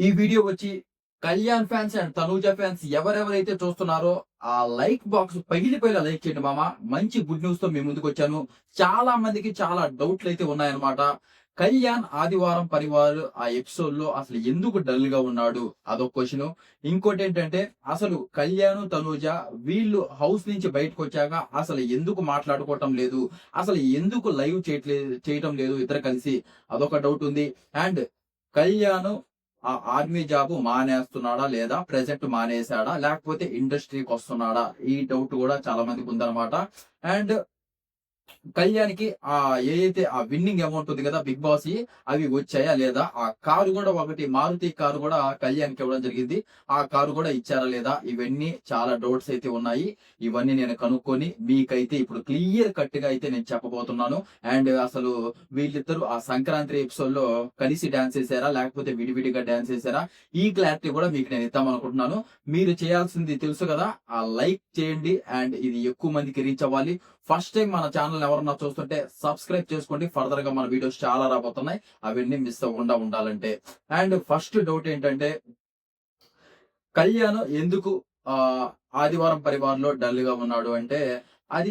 ఈ వీడియో వచ్చి Kalyan fans and Tanuja fans ఎవరెవరైతే చూస్తున్నారో ఆ లైక్ బాక్స్ పగిలిపోయేలా లైక్ చేయండి మామ. మంచి గుడ్ న్యూస్ తో మీ ముందుకు వచ్చాను. చాలా మందికి చాలా డౌట్లు అయితే ఉన్నాయన్నమాట. కళ్యాణ్ ఆదివారం పరివార్ ఆ ఎపిసోడ్ లో అసలు ఎందుకు డల్ గా ఉన్నాడు అదొక క్వశ్చన్. ఇంకోటి ఏంటంటే అసలు కళ్యాణ్ తనూజ వీళ్ళు హౌస్ నుంచి బయటకు వచ్చాక అసలు ఎందుకు మాట్లాడుకోవటం లేదు, అసలు ఎందుకు లైవ్ చేయటం లేదు ఇద్దరు కలిసి, అదొక డౌట్ ఉంది. అండ్ కళ్యాణ్ ఆ ఆర్మీ జాబ్ మానేస్తున్నాడా లేదా ప్రెజెంట్ మానేశాడా లేకపోతే ఇండస్ట్రీకి వస్తున్నాడా, ఈ డౌట్ కూడా చాలా మందికి ఉందన్నమాట. అండ్ కళ్యాణ్‌కి ఏదైతే ఆ విన్నింగ్ అమౌంట్ ఉంది కదా బిగ్ బాస్‌యి, అవి వచ్చాయా లేదా? ఆ కారు కూడా ఒకటి మారుతి కారు కూడా కళ్యాణ్‌కి ఇవ్వడం జరిగింది. ఆ కారు కూడా ఇచ్చారా లేదా? ఇవన్నీ చాలా డౌట్స్ అయితే ఉన్నాయి. ఇవన్నీ నేను కనుక్కొని మీకైతే ఇప్పుడు క్లియర్ కట్‌గా అయితే నేను చెప్పబోతున్నాను. అండ్ అసలు వీళ్ళిద్దరూ ఆ సంక్రాంతి ఎపిసోడ్‌లో కలిసి డాన్స్ చేశారా? లేకపోతే విడివిడిగా డాన్స్ చేశారా? ఈ క్లారిటీ కూడా మీకు నేను ఇద్దామనుకుంటున్నాను. మీరు చేయాల్సింది తెలుసు కదా! ఆ లైక్ చేయండి అండ్ ఇది ఎక్కువ మందికి రీచ్ అవ్వాలి. ఫస్ట్ టైం మన ఛానల్ ఎవరన్నా చూస్తుంటే సబ్స్క్రైబ్ చేసుకోండి. ఫర్దర్ గా మన వీడియోస్ చాలా రాబోతున్నాయి. అవన్నీ మిస్ అవ్వకుండా ఉండాలంటే. అండ్ ఫస్ట్ డౌట్ ఏంటంటే కళ్యాణ్ ఎందుకు ఆహ్, ఆదివారం పరివార్‌లో డల్ గా ఉన్నాడు అంటే, అది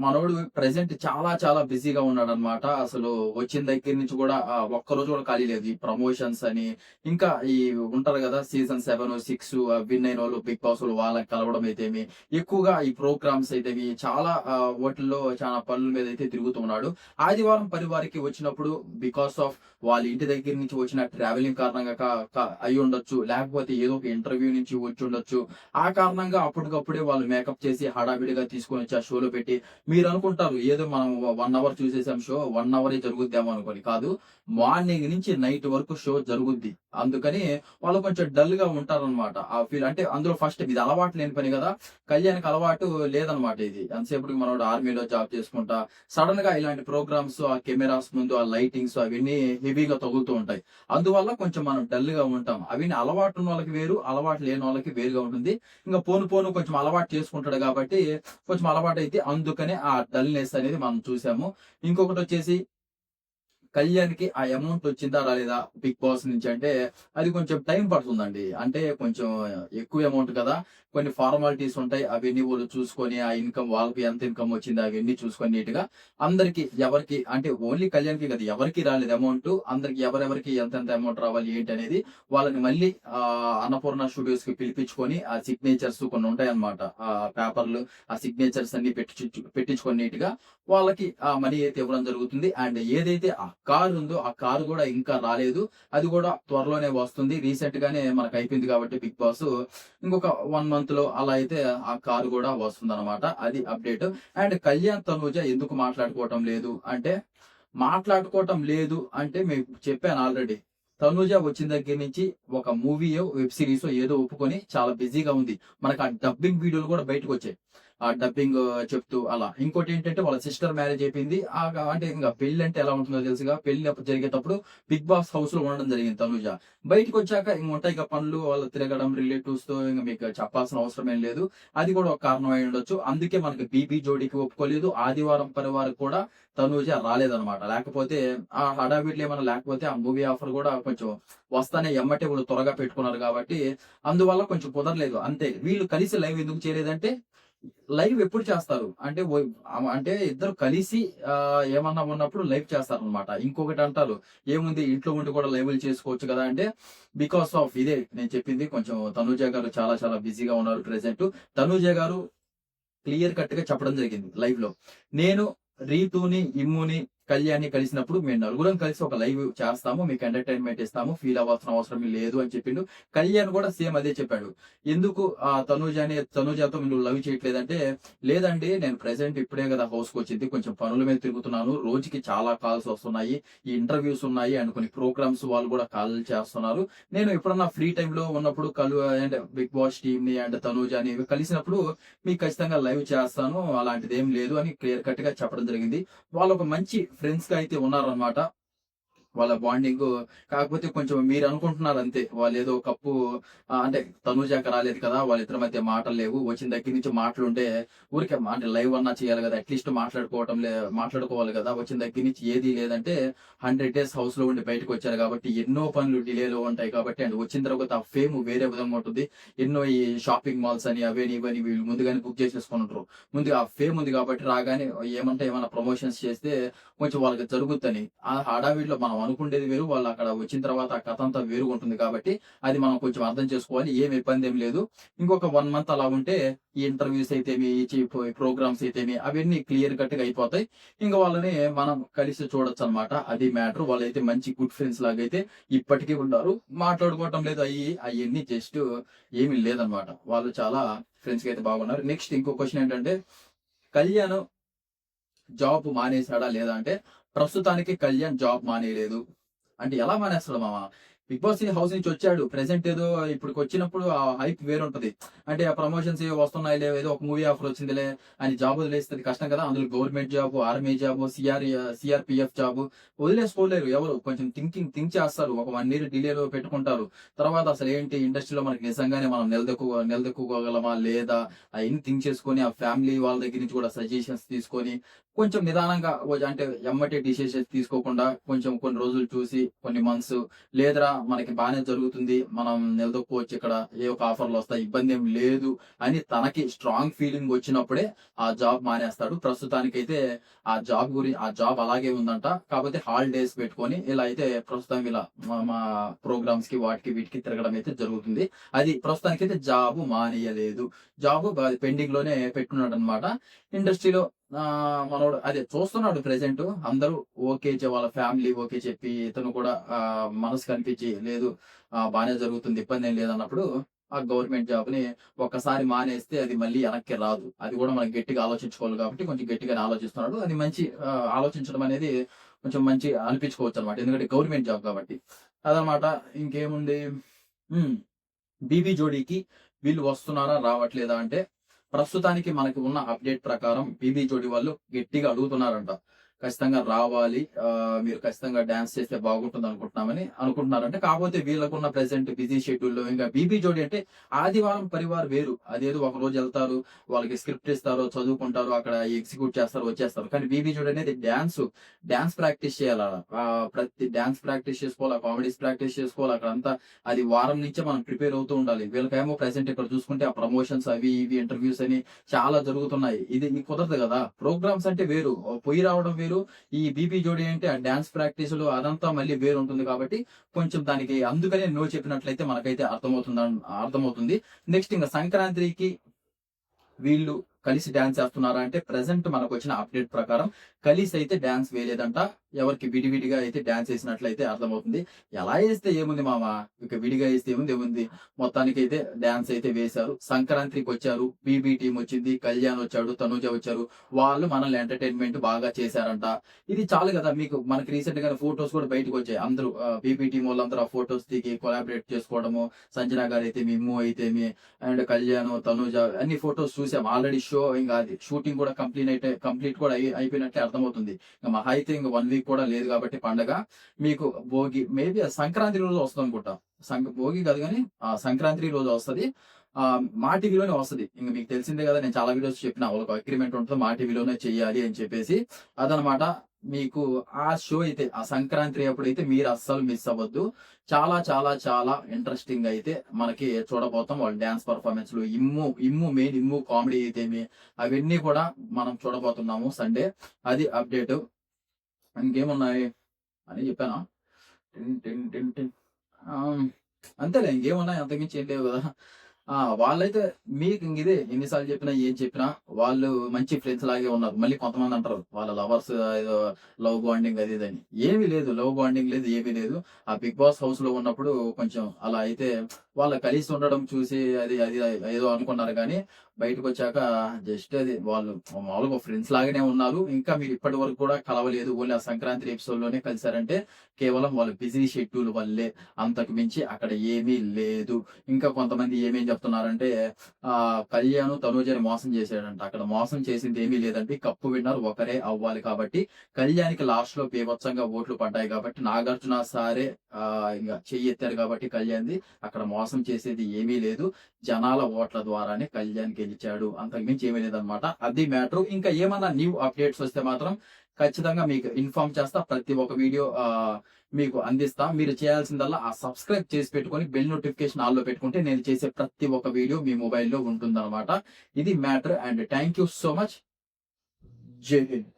మనోడు ప్రెజెంట్ చాలా చాలా బిజీగా ఉన్నాడన్నమాట. అసలు వచ్చిన దగ్గర నుంచి కూడా ఒక్కరోజు కూడా ఖాళీ లేదు. ఈ ప్రమోషన్స్ అని, ఇంకా ఈ ఉంటారు కదా సీజన్ 7, 6 విన్ అయినోళ్ళు బిగ్ బాస్‌లో వాళ్ళకి కలవడం అయితేమి, ఎక్కువగా ఈ ప్రోగ్రామ్స్ అయితేమి చాలా వాటిల్లో చాలా పనుల మీద అయితే తిరుగుతూ ఉన్నాడు. ఆదివారం పరివార్‌కి వచ్చినప్పుడు బికాస్ ఆఫ్ వాళ్ళ ఇంటి దగ్గర నుంచి వచ్చిన ట్రావెలింగ్ కారణంగా క క అయ్యుండొచ్చు. లేకపోతే ఏదో ఒక ఇంటర్వ్యూ నుంచి వచ్చుండొచ్చు. ఆ కారణంగా అప్పటికప్పుడే వాళ్ళు మేకప్ చేసి హడావిడిగా తీసుకొనొచ్చి ఆ షోలో పెట్టి మీరనుకుంటారు ఏదో మనం 1 అవర్ చూసేసాం షో, 1 అవరే జరుగుద్దేమో అనుకోని. కాదు. మార్నింగ్ నుంచి నైట్ వరకు షో జరుగుద్ది. అందుకని వాళ్ళు కొంచెం డల్‌గా ఉంటారనమాట. ఆ ఫీల్ అంటే అందులో ఫస్ట్ ఇది అలవాటు లేని పని గదా! కళ్యాణ్‌కి అలవాటు లేదనమాట ఇది. ఎంతసేపటికి మనోడు ఆర్మీలో జాబ్ చేసుకుంటా సడెన్‌గా ఇలాంటి ప్రోగ్రామ్స్, ఆ కెమెరాస్ ముందు ఆ లైటింగ్స్ అవన్నీ హెవీగా తగులుతూ ఉంటాయి. అందువల్ల కొంచెం మనం డల్‌గా ఉంటాం. అవన్నీ అలవాటు ఉన్నోళ్ళకి వేరు, అలవాటు లేనోళ్ళకి వేరుగా ఉంటుంది. ఇంక పోను పోను కొంచెం అలవాటు చేసుకుంటాడు కాబట్టి కొంచెం అలవాటైతే అందుకనే ఆ డల్‌నెస్ అనేది మనం చూసాము. ఇంకొకటొచ్చేసి కళ్యాణ్‌కి ఆ అమౌంట్ వచ్చిందా రాలేదా బిగ్ బాస్ నుంచి అంటే, అది కొంచెం టైం పడుతుందండి. అంటే కొంచెం ఎక్కువ అమౌంట్ కదా! కొన్ని ఫార్మాలిటీస్ ఉంటాయి. అవన్నీ వోళ్ళు చూసుకొని ఆ ఇన్‌కమ్ వాళ్ళకి ఎంత ఇన్‌కమ్ వచ్చింది అవన్నీ చూసుకొని నీట్‌గా అందరికి ఎవరికి అంటే ఓన్లీ కళ్యాణ్‌కే కాదు ఎవరికీ రాలేదు అమౌంట్. అందరికి ఎవరెవరికి ఎంతెంత అమౌంట్ రావాలి ఏంటి అనేది వాళ్ళని మళ్ళీ అన్నపూర్ణ స్టూడియోస్‌కి పిలిపించుకొని ఆ సిగ్నేచర్స్ కొన్ని ఉంటాయన్నమాట. పేపర్‌లు ఆ సిగ్నేచర్స్ అన్ని పెట్టించుకొని నీట్‌గా వాళ్ళకి ఆ మనీ అయితే ఇవ్వడం జరుగుతుంది. అండ్ ఏదైతే ఆ కార్ ఉందో, ఆ కార్ గూడా ఇంకా రాలేదు. అది గూడా త్వరలోనే వస్తుంది. రీసెంట్ గానే మనకయిపోయింది కాబట్టి బిగ్ బాస్ ఇంకొక 1 మంత్‌లో అలా అయితే ఆ కార్ గూడా వస్తుందనమాట. అది అప్‌డేట్. అండ్ కళ్యాణ్, తనూజ ఎందుకు మాట్లాడుకోవటం లేదు అంటే, మాట్లాడుకోవటం లేదు అంటే మీకు చెప్పాను ఆల్రెడీ. తనూజ వచ్చిన దగ్గర నుంచి ఒక మూవీయో, వెబ్ సీరీసో ఏదో ఒప్పుకొని చాలా బిజీగా ఉంది. మనకు ఆ డబ్బింగ్ వీడియోలు గూడా బయటకొచ్చాయి. ఆ డబ్బింగ్ చెప్తూ అలా. ఇంకోటేంటంటే వాళ్ళ సిస్టర్ మ్యారేజ్ అయిపోయింది. అంటే ఇంక పెళ్లంటే ఎలా ఉంటుందో తెలుసుగా. పెళ్లి జరిగేటప్పుడు బిగ్ బాస్ హౌస్‌లో ఉండడం జరిగింది తనూజ. బయటికొచ్చాక ఇంక ఉంటాయిగా పనులు, వాళ్ళు తిరగడం రిలేటివ్స్‌తో ఇంక మీకు చెప్పాల్సిన అవసరం ఏం లేదు. అది కూడా ఒక కారణం అయి ఉండొచ్చు. అందుకే మనకి బీబీ జోడీకి ఒప్పుకోలేదు. ఆదివారం పరివార్‌కి కూడా తనూజ రాలేదనమాట. లేకపోతే ఆ హడావిడిలో ఏమన్నా లేకపోతే ఆ మూవీ ఆఫర్ కూడా కొంచెం వస్తానే ఎమ్మటే వాళ్ళు త్వరగా పెట్టుకున్నారు కాబట్టి అందువల్ల కొంచెం కుదరలేదు అంతే. వీళ్ళు కలిసి లైవ్ ఎందుకు చేయలేదంటే లైవ్ ఎప్పుడు చేస్తారు? అంటే అంటే ఇద్దరు కలిసి ఏమన్నా ఉన్నప్పుడు లైవ్ చేస్తారనమాట. ఇంకొకటి అంటారు, ఏముంది ఇంట్లో ఉండి కూడా లైవ్‌లు చేసుకోవచ్చు కదా! అంటే బికాస్ ఆఫ్ ఇదే నేను చెప్పింది కొంచెం తనూజ గారు చాలా చాలా బిజీగా ఉన్నారు ప్రెజెంట్. తనూజ గారు క్లియర్ కట్‌గా చెప్పడం జరిగింది లైవ్‌లో. నేను రీతూని, ఇమ్ముని, కళ్యాణ్‌ని కలిసినప్పుడు మేము నలుగురం కలిసి ఒక లైవ్ చేస్తాము. మీకు ఎంటర్‌టైన్‌మెంట్ ఇస్తాము. ఫీల్ అవ్వాల్సిన అవసరం లేదు అని చెప్పిండు. కళ్యాణ్ కూడా సేమ్ అదే చెప్పాడు. ఎందుకు తనూజతో నువ్వు లవ్ చేయట్లేదంటే, లేదండి నేను ప్రెజెంట్ ఇప్పుడే కదా హౌస్‌కొచ్చింది. కొంచెం పనుల మీద తిరుగుతున్నాను. రోజుకి చాలా కాల్స్ వస్తున్నాయి. ఈ ఇంటర్వ్యూస్ ఉన్నాయి అండ్ కొన్ని ప్రోగ్రామ్స్ వాళ్ళు కూడా కాల్ చేస్తున్నారు. నేను ఎప్పుడన్నా ఫ్రీ టైమ్‌లో ఉన్నప్పుడు అండ్ బిగ్ బాస్ టీమ్‌ని అండ్ తనూజని కలిసినప్పుడు మీకు ఖచ్చితంగా లైవ్ చేస్తాను. అలాంటిదేం లేదు అని క్లియర్ కట్‌గా చెప్పడం జరిగింది. వాళ్ళొక మంచి ఫ్రెండ్స్‌గా అయితే ఉన్నారనమాట. వాళ్ళ బాండింగ్. కాకపోతే కొంచెం మీరు అనుకుంటున్నారు అంతే. వాళ్ళేదో కప్పు అంటే తనూజకి రాలేదు కదా! వాళ్ళిద్దరి మధ్య మాటలు లేవు. వచ్చిన దగ్గర నుంచి మాటలుంటే ఊరికే అంటే లైవ్ అన్నా చేయాలి కదా! అట్‌లీస్ట్ మాట్లాడుకోవాలి కదా! వచ్చిన దగ్గర నుంచి ఏది లేదంటే 100 డేస్ హౌస్‌లో ఉండి బయటకొచ్చారు కాబట్టి ఎన్నో పనులు డిలేలో ఉంటాయి కాబట్టి అండ్ వచ్చిన తర్వాత ఆ ఫేమ్ వేరే విధంగా ఉంటుంది. ఎన్నో ఈ షాపింగ్ మాల్స్ అని అవని ఇవని వీళ్ళు ముందుగానే బుక్ చేసేసుకుంటారు. ముందుగా ఆ ఫేమ్ ఉంది కాబట్టి రాగానే ఏమన్నా ప్రమోషన్స్ చేస్తే కొంచెం వాళ్ళకి జరుగుద్దని. ఆ హడావిడిలో మనం అనుకుండేది వేరు. వాళ్ళక్కడ వచ్చిన తర్వాత ఆ కథంతా వేరుగుంటుంది కాబట్టి, అది మనం కొంచెం అర్థం చేసుకోవాలి. ఏమి ఇబ్బందేం లేదు. ఇంకొక 1 మంత్ అలా ఉంటే, ఈ ఇంటర్వ్యూస్ అయితేమి, ఈ ప్రోగ్రామ్స్ అయితేమి అవన్నీ క్లియర్ కట్‌గా అయిపోతాయి. ఇంక వాళ్ళని మనం కలిసి చూడొచ్చనమాట. అది మ్యాటర్. వాళ్ళైతే మంచి గుడ్ ఫ్రెండ్స్ లాగైతే ఇప్పటికి ఉన్నారు. మాట్లాడుకోవటం లేదు అయన్నీ జస్ట్ ఏమీ లేదనమాట. వాళ్ళు చాలా ఫ్రెండ్స్‌గా అయితే బాగున్నారు. నెక్స్ట్ ఇంకో క్వెషన్ ఏంటంటే, కళ్యాణ్ జాబ్ మానేసాడా లేదా అంటే, ప్రస్తుతానికి కళ్యాణ్ జాబ్ మానేయలేదు. అంటే ఎలా మానేస్తాడు మామ? 'బిగ్ బాస్' హౌస్ నుంచి వచ్చాడు. ప్రెజెంట్ ఏదో ఇప్పటికొచ్చినప్పుడు ఆ హైప్ వేరుంటది. అంటే ఆ ప్రమోషన్స్ ఏవో వస్తున్నాయిలే, ఏదో ఒక మూవీ ఆఫర్ వచ్చిందిలే అని జాబ్ వదిలేస్తే అది కష్టం కదా! అందులో government job, army job, CRPF job వదిలేసుకోలేరు ఎవరు. కొంచెం థింక్ చేస్తారు. ఒక 1 ఇయర్ డిలేలో పెట్టుకుంటారు. తర్వాత అసలేంటి ఇండస్ట్రీలో మనకి నిజంగానే మనం నిలదొక్కుకోగలమా లేదా? అయన్నీ థింక్ చేసుకొని, ఆ ఫ్యామిలీ వాళ్ళ దగ్గర నుంచి కూడా సజెషన్స్ తీసుకొని, కొంచెం నిదానంగా అంటే ఎమ్మటే డిసిషన్స్ తీసుకోకుండా కొంచెం కొన్ని రోజులు చూసి, కొన్ని మంత్స్ లేదురా మనకి బానే జరుగుతుంది. మనం నిలదొక్కుకోవచ్చు ఇక్కడ. ఏ ఒక ఆఫర్‌లొస్తాయి. ఇబ్బందేం లేదు అని తనకి స్ట్రాంగ్ ఫీలింగ్ వచ్చినప్పుడే ఆ జాబ్ మానేస్తాడు. ప్రస్తుతానికైతే ఆ జాబ్ అలాగే ఉందంట. కాపోతే హాలిడేస్ పెట్టుకొని ఇలా అయితే ప్రస్తుతం ఇలా మా ప్రోగ్రామ్స్‌కి వాటికి వీటికి తిరగడం అయితే జరుగుతుంది. అది ప్రస్తుతానికైతే జాబు మానేయలేదు. జాబు పెండింగ్‌లోనే పెట్టుకున్నాడనమాట. ఇండస్ట్రీలో మనోడు అదే చూస్తున్నాడు ప్రెజెంట్. అందరూ వాళ్ళ ఫ్యామిలీ ఓకే చెప్పి, ఇతను కూడా మనసు కనిపించి లేదు బానే జరుగుతుంది. ఇబ్బందేం లేదన్నప్పుడు ఆ గవర్నమెంట్ జాబ్‌ని ఒక్కసారి మానేస్తే అది మళ్ళీ వెనక్కి రాదు. అది కూడా మనం గట్టిగా ఆలోచించుకోవాలి కాబట్టి కొంచెం గట్టిగానే ఆలోచిస్తున్నాడు. అది మంచి ఆలోచించడం అనేది కొంచెం మంచి అనిపించుకోవచ్చనమాట. ఎందుకంటే గవర్నమెంట్ జాబ్ కాబట్టి. అదనమాట. ఇంకేముంది. హ్మ్. 'బీబీ జోడీకి' వీళ్ళు వస్తున్నారా? రావట్లేదా? అంటే ప్రస్తుతానికి మనకి ఉన్న అప్‌డేట్ ప్రకారం 'బీబీ జోడీ' వాళ్ళు గట్టిగా అడుగుతున్నారంట. ఖచ్చితంగా రావాలి. మీరు ఖచ్చితంగా డాన్స్ చేస్తే బాగుంటుందనుకుంటున్నామని అనుకుంటున్నారంట. కాపోతే వీళ్ళకున్న ప్రెజెంట్ బిజీ షెడ్యూల్‌లో ఇంకా 'బీబీ జోడీ' అంటే ఆదివారం, పరివార్ వేరు. అదేదో ఒకరోజు ఎళ్తారు. వాళ్ళకి స్క్రిప్ట్ ఇస్తారు, చదువుకుంటారు, అక్కడ ఎగ్జిక్యూట్ చేస్తారు, వచ్చేస్తారు. కానీ 'బీబీ జోడీ' అనేది డాన్స్ ప్రాక్టీస్ చేయాలాడ. ప్రతి డాన్స్ ప్రాక్టీస్ చేసుకోవాలి, కామెడీస్ ప్రాక్టీస్ చేసుకోవాలి. అక్కడంతా అది వారం నుంచే మనం ప్రిపేర్ అవుతూ ఉండాలి. వీళ్ళకేమో ప్రెజెంట్ ఇక్కడ చూసుకుంటే ఆ ప్రమోషన్స్ అవి ఇవి ఇంటర్వ్యూస్ అని చాలా జరుగుతున్నాయి. ఇది కుదరదు గదా! ప్రోగ్రామ్స్ అంటే వేరు. పొయ్యి రావడం వేరు. ఈ 'బీబీ జోడీ' అంటే ఆ డాన్స్ ప్రాక్టీసులు అదంతా మళ్ళీ వేరుంటుంది కాబట్టి కొంచెం దానికి అందుకనే నో చెప్పినట్లయితే మనకైతే అర్థమవుతుంది. నెక్స్ట్ ఇంక సంక్రాంతికి వీళ్ళు కలిసి డాన్స్ చేస్తున్నారా అంటే ప్రెజెంట్ మనకొచ్చిన అప్‌డేట్ ప్రకారం కలిసైతే డాన్స్ వేయలేదంట. ఎవరికి విడివిడిగా అయితే డాన్స్ ఏసినట్లయితే అర్థమవుతుంది. ఎలా ఏస్తే ఏముంది మామ, ఇక విడిగా ఏస్తే ఏముంది. మొత్తానికైతే డాన్స్ అయితే వేశారు. సంక్రాంతికొచ్చారు. బీబీ టీమ్ వచ్చింది. కళ్యాణ్ వచ్చాడు. తనూజ వచ్చారు. వాళ్ళు మనల్ని ఎంటర్‌టైన్‌మెంట్ బాగా చేశారంట. ఇది చాలు గదా! మనకి రీసెంట్‌గానే ఫోటోస్ కూడా బయటకొచ్చాయి. అందరూ బీబీ టీమ్ వాళ్ళందరూ ఆ ఫోటోస్ దిగి కొలాబరేట్ చేసుకోవడము. సంజన గారైతేమి, ఇమ్ము అయితేమి అండ్ కళ్యాణ్, తనూజ అన్ని ఫోటోస్ చూసాం. ఆల్రెడీ ఇంగ అది షూటింగ్ కూడా కంప్లీట్ కూడా అయిపోయినట్లే అర్థమవుతుంది. ఇంక మహా అయితే ఇంక 1 వీక్ కూడా లేదు కాబట్టి పండగ. మీకు భోగి మేబీ సంక్రాంతి రోజు వస్తదనుకుంటా. భోగి కాదు గానీ సంక్రాంతి రోజు వస్తది. మా టీవీలోనే వస్తది. ఇంక మీకు తెలిసిందే గదా! నేను చాలా వీడియోస్ చెప్పిన. వాళ్ళకి అగ్రీమెంట్ ఉంటది. మా టీవీలోనే చెయ్యాలి అని చెప్పేసి. అదనమాట. మీకు ఆ షో అయితే ఆ సంక్రాంతి అప్పుడైతే మీరు అస్సలు మిస్ అవ్వద్దు. చాలా చాలా చాలా ఇంట్రెస్టింగ్ అయితే మనకి చూడబోతాం. వాళ్ళ డాన్స్ పెర్ఫార్మన్స్‌లు మెయిన్ ఇమ్ము కామెడీ అయితేమి అవన్నీ కూడా మనం చూడబోతున్నాము సండే. అది అప్‌డేటు. ఇంకేమున్నాయి అని చెప్పానా? టిన్ టిన్ టిన్ టిన్. అంతేలే ఇంకేమున్నాయి అంతకుమించి ఏం లేవు గదా! వాళ్ళైతే మీకు ఇంక ఇదే ఎన్ని సార్లు చెప్పినా, ఏం చెప్పినా వాళ్ళు మంచి ఫ్రెండ్స్ లాగే ఉన్నారు. మళ్ళీ కొంతమంది అంటారు వాళ్ళ లవర్స్ ఏదో లవ్ బాండింగ్ అది ఇదని. ఏమీ లేదు. లవ్ బాండింగ్ లేదు. ఏమీ లేదు. ఆ 'బిగ్ బాస్' హౌస్‌లో ఉన్నప్పుడు కొంచెం అలా అయితే వాళ్ళు కలిసి ఉండడం చూసి అది అది ఏదో అనుకున్నారు గానీ, బయటకొచ్చాక జస్ట్ అది వాళ్ళు మామూలుగా ఫ్రెండ్స్ లాగానే ఉన్నారు. ఇంకా మీరు ఇప్పటి వరకు కూడా కలవలేదు. ఓన్లీ ఆ సంక్రాంతి ఎపిసోడ్‌లోనే కలిసారంటే కేవలం వాళ్ళ బిజీ షెడ్యూల్ వల్లే. అంతకు మించి అక్కడ ఏమీ లేదు. ఇంకా కొంతమంది ఏమేం చెప్తున్నారంటే కళ్యాణ్ తనూజని మోసం చేసాడంట. అక్కడ మోసం చేసింది ఏమీ లేదండి. కప్పు విన్నర్ ఒకరే అవ్వాలి కాబట్టి కళ్యాణ్‌కి లాస్ట్‌లో బీభత్సంగా ఓట్లు పడ్డాయి కాబట్టి నాగార్జున సారే ఇంగ చెయ్యెత్తారు కాబట్టి కళ్యాణ్‌ది. అక్కడ మోసం చేసేది ఏమీ లేదు. జనాల ఓట్ల ద్వారానే కళ్యాణ్ గెలిచాడు. అంతకు మించి ఏమీ లేదనమాట. అది మ్యాటరు. ఇంకా ఏమన్నా న్యూ అప్‌డేట్స్ వస్తే మాత్రం ఖచ్చితంగా మీకు ఇన్ఫార్మ్ చేస్తా. ప్రతి ఒక్క వీడియో మీకు అందిస్తా. మీరు చేయాల్సిందల్లా ఆ సబ్స్క్రైబ్ చేసి పెట్టుకొని బెల్ నోటిఫికేషన్ ఆల్‌లో పెట్టుకుంటే నేను చేసే ప్రతి ఒక్క వీడియో మీ మొబైల్‌లో ఉంటుందనమాట. ఇది matter and thank you so much. జై హింద్.